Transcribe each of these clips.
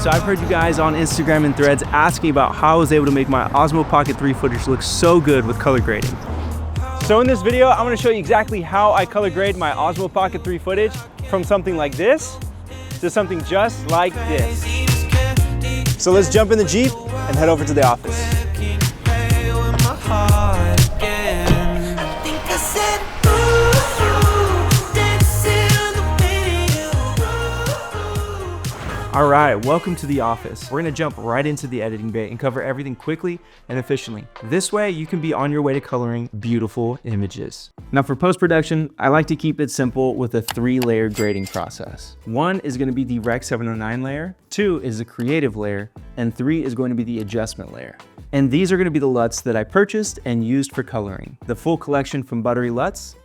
So I've heard you guys on Instagram and threads asking about how I was able to make my Osmo Pocket 3 footage look so good with color grading. So in this video, I'm gonna show you exactly how I color grade my Osmo Pocket 3 footage from something like this to something just like this. So let's jump in the Jeep and head over to the office. All right, welcome to the office. We're gonna jump right into the editing bay and cover everything quickly and efficiently. This way you can be on your way to coloring beautiful images. Now for post-production, I like to keep it simple with a 3-layer grading process. 1 is gonna be the Rec. 709 layer, 2 is the creative layer, and 3 is going to be the adjustment layer. And these are gonna be the LUTs that I purchased and used for coloring. The full collection from Buttery LUTs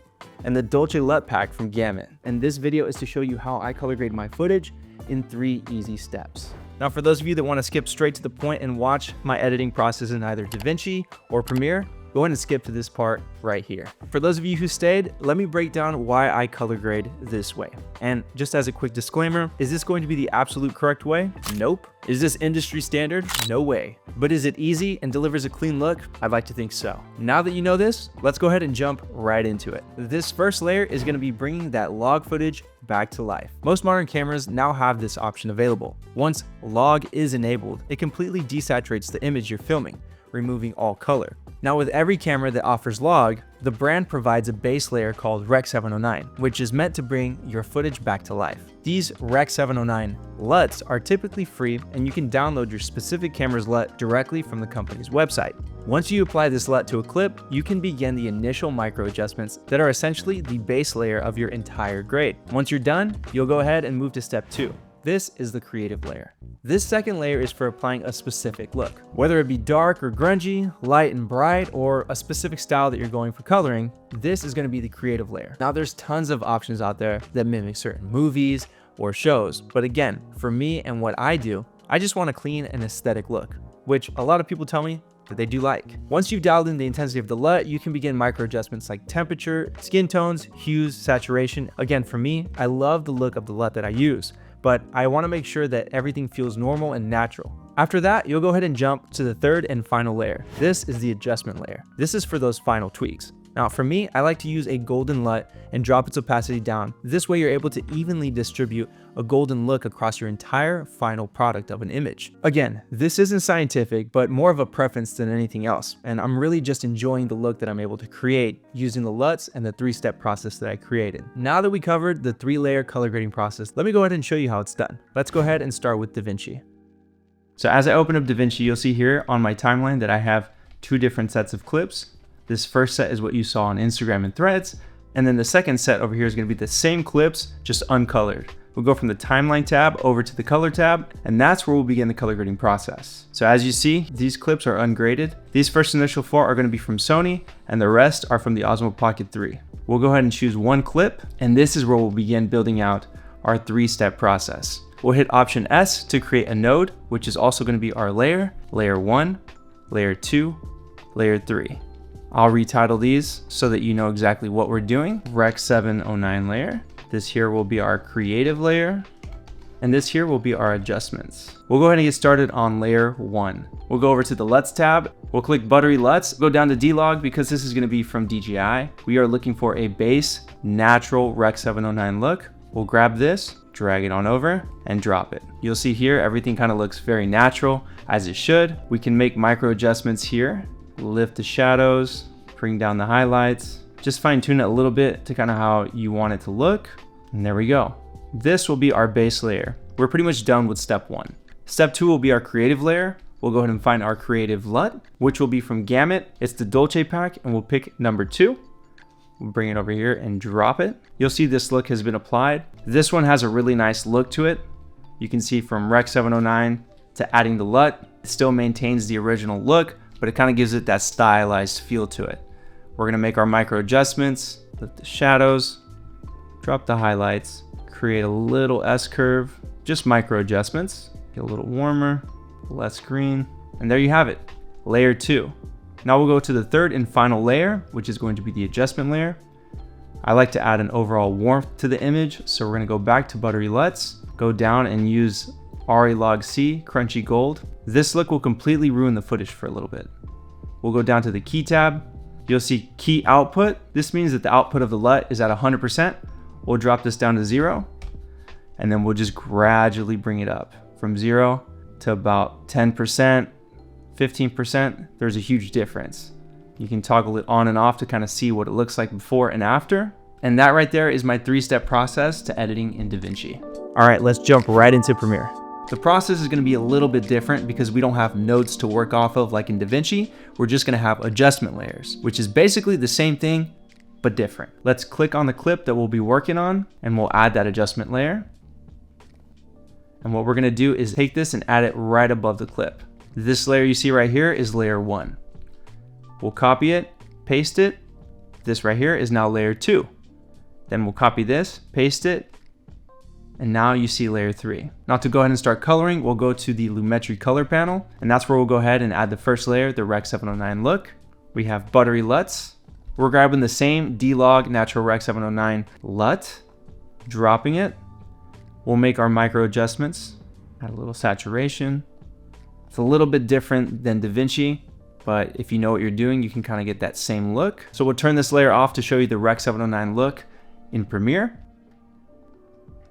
and the Dolce LUT pack from Gamut. And this video is to show you how I color grade my footage in 3 easy steps. Now for those of you that want to skip straight to the point and watch my editing process in either Davinci or Premiere, go ahead and skip to this part right here. For those of you who stayed, let me break down why I color grade this way. And just as a quick disclaimer, is this going to be the absolute correct way? Nope. Is this industry standard? No way. But is it easy and delivers a clean look? I'd like to think so. Now that you know this, let's go ahead and jump right into it. This first layer is going to be bringing that log footage back to life. Most modern cameras now have this option available. Once log is enabled, it completely desaturates the image you're filming, removing all color. Now with every camera that offers log, the brand provides a base layer called Rec. 709, which is meant to bring your footage back to life. These Rec. 709 LUTs are typically free and you can download your specific camera's LUT directly from the company's website. Once you apply this LUT to a clip, you can begin the initial micro adjustments that are essentially the base layer of your entire grade. Once you're done, you'll go ahead and move to step 2. This is the creative layer. This second layer is for applying a specific look. Whether it be dark or grungy, light and bright, or a specific style that you're going for coloring, this is going to be the creative layer. Now there's tons of options out there that mimic certain movies or shows, but again, for me and what I do, I just want a clean and aesthetic look, which a lot of people tell me that they do like. Once you've dialed in the intensity of the LUT, you can begin micro adjustments like temperature, skin tones, hues, saturation. Again, for me, I love the look of the LUT that I use, but I want to make sure that everything feels normal and natural. After that, you'll go ahead and jump to the third and final layer. This is the adjustment layer. This is for those final tweaks. Now for me, I like to use a golden LUT and drop its opacity down. This way you're able to evenly distribute a golden look across your entire final product of an image. Again, this isn't scientific, but more of a preference than anything else. And I'm really just enjoying the look that I'm able to create using the LUTs and the 3-step process that I created. Now that we covered the 3-layer color grading process, let me go ahead and show you how it's done. Let's go ahead and start with Davinci. So as I open up Davinci, you'll see here on my timeline that I have 2 different sets of clips. This first set is what you saw on Instagram and threads. And then the second set over here is going to be the same clips, just uncolored. We'll go from the timeline tab over to the color tab, and that's where we'll begin the color grading process. So as you see, these clips are ungraded. These first initial 4 are going to be from Sony, and the rest are from the Osmo Pocket 3. We'll go ahead and choose one clip, and this is where we'll begin building out our 3-step process. We'll hit Option S to create a node, which is also going to be our layer 1, layer 2, layer 3. I'll retitle these so that you know exactly what we're doing. Rec. 709 layer. This here will be our creative layer. And this here will be our adjustments. We'll go ahead and get started on layer 1. We'll go over to the LUTs tab. We'll click Buttery LUTs, go down to D-Log because this is going to be from DJI. We are looking for a base, natural Rec. 709 look. We'll grab this, drag it on over, and drop it. You'll see here, everything kind of looks very natural, as it should. We can make micro adjustments here. Lift the shadows, bring down the highlights, just fine tune it a little bit to kind of how you want it to look. And there we go. This will be our base layer. We're pretty much done with step 1. Step 2 will be our creative layer. We'll go ahead and find our creative LUT, which will be from Gamut. It's the Dolce pack, and we'll pick number 2. We'll bring it over here and drop it. You'll see this look has been applied. This one has a really nice look to it. You can see from Rec. 709 to adding the LUT, it still maintains the original look, but it kind of gives it that stylized feel to it. We're gonna make our micro adjustments, lift the shadows, drop the highlights, create a little S-curve, just micro adjustments, get a little warmer, less green, and there you have it, layer 2. Now we'll go to the third and final layer, which is going to be the adjustment layer. I like to add an overall warmth to the image, so we're gonna go back to Buttery LUTs, go down and use LUTS C, crunchy gold. This look will completely ruin the footage for a little bit. We'll go down to the key tab. You'll see key output. This means that the output of the LUT is at 100%. We'll drop this down to 0. And then we'll just gradually bring it up from 0 to about 10%, 15%. There's a huge difference. You can toggle it on and off to kind of see what it looks like before and after. And that right there is my 3-step process to editing in DaVinci. All right, let's jump right into Premiere. The process is going to be a little bit different because we don't have nodes to work off of like in DaVinci. We're just going to have adjustment layers, which is basically the same thing, but different. Let's click on the clip that we'll be working on and we'll add that adjustment layer. And what we're going to do is take this and add it right above the clip. This layer you see right here is layer 1. We'll copy it, paste it. This right here is now layer 2. Then we'll copy this, paste it, and now you see layer 3. Now to go ahead and start coloring, we'll go to the Lumetri color panel, and that's where we'll go ahead and add the first layer, the Rec 709 look. We have buttery LUTs. We're grabbing the same D-Log Natural Rec 709 LUT, dropping it. We'll make our micro adjustments, add a little saturation. It's a little bit different than DaVinci, but if you know what you're doing, you can kind of get that same look. So we'll turn this layer off to show you the Rec 709 look in Premiere.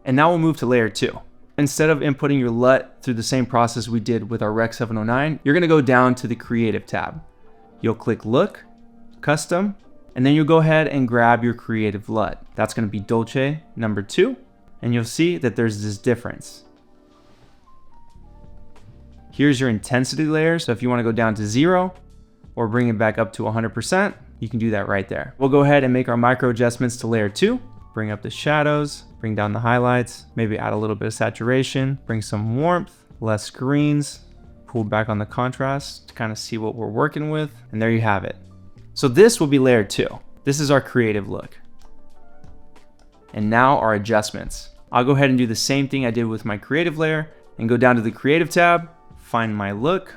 And now we'll move to layer 2. Instead of inputting your LUT through the same process we did with our Rec 709, you're gonna go down to the Creative tab. You'll click Look, Custom, and then you'll go ahead and grab your creative LUT. That's gonna be Dolce number 2. And you'll see that there's this difference. Here's your intensity layer. So if you want to go down to 0 or bring it back up to 100%, you can do that right there. We'll go ahead and make our micro adjustments to layer 2. Bring up the shadows, bring down the highlights, maybe add a little bit of saturation, bring some warmth, less greens, pull back on the contrast to kind of see what we're working with. And there you have it. So this will be layer 2. This is our creative look. And now our adjustments. I'll go ahead and do the same thing I did with my creative layer and go down to the creative tab, find my look.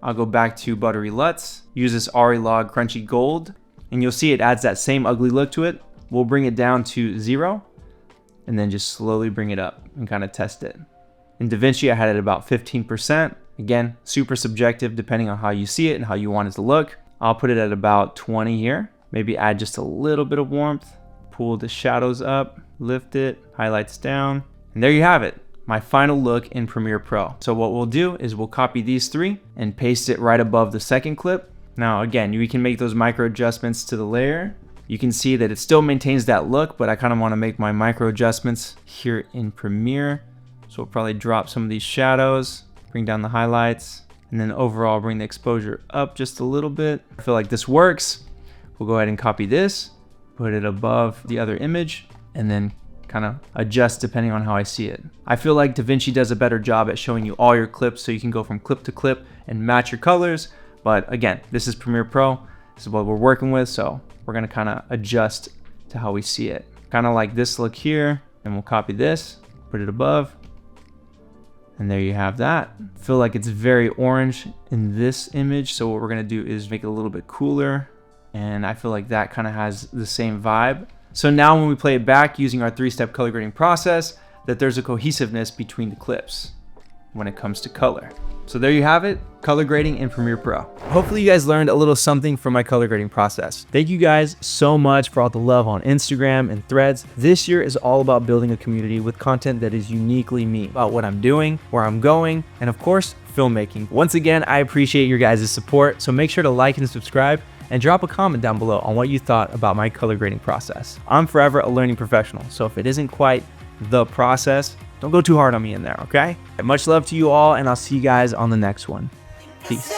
I'll go back to buttery LUTs, use this Log crunchy gold, and you'll see it adds that same ugly look to it. We'll bring it down to 0 and then just slowly bring it up and kind of test it. In DaVinci, I had it about 15%. Again, super subjective depending on how you see it and how you want it to look. I'll put it at about 20 here. Maybe add just a little bit of warmth. Pull the shadows up, lift it, highlights down, and there you have it, my final look in Premiere Pro. So what we'll do is we'll copy these 3 and paste it right above the second clip. Now again, we can make those micro adjustments to the layer. You can see that it still maintains that look, but I kind of want to make my micro adjustments here in Premiere. So we'll probably drop some of these shadows, bring down the highlights, and then overall bring the exposure up just a little bit. I feel like this works. We'll go ahead and copy this, put it above the other image, and then kind of adjust depending on how I see it. I feel like DaVinci does a better job at showing you all your clips so you can go from clip to clip and match your colors. But again, this is Premiere Pro. This is what we're working with. So we're gonna kind of adjust to how we see it. Kind of like this look here, and we'll copy this, put it above, and there you have that. I feel like it's very orange in this image. So what we're gonna do is make it a little bit cooler. And I feel like that kind of has the same vibe. So now when we play it back using our 3-step color grading process, that there's a cohesiveness between the clips when it comes to color. So there you have it, color grading in Premiere Pro. Hopefully you guys learned a little something from my color grading process. Thank you guys so much for all the love on Instagram and Threads. This year is all about building a community with content that is uniquely me, about what I'm doing, where I'm going, and of course, filmmaking. Once again, I appreciate your guys' support, so make sure to like and subscribe, and drop a comment down below on what you thought about my color grading process. I'm forever a learning professional, so if it isn't quite the process, don't go too hard on me in there, okay? Much love to you all, and I'll see you guys on the next one. Peace.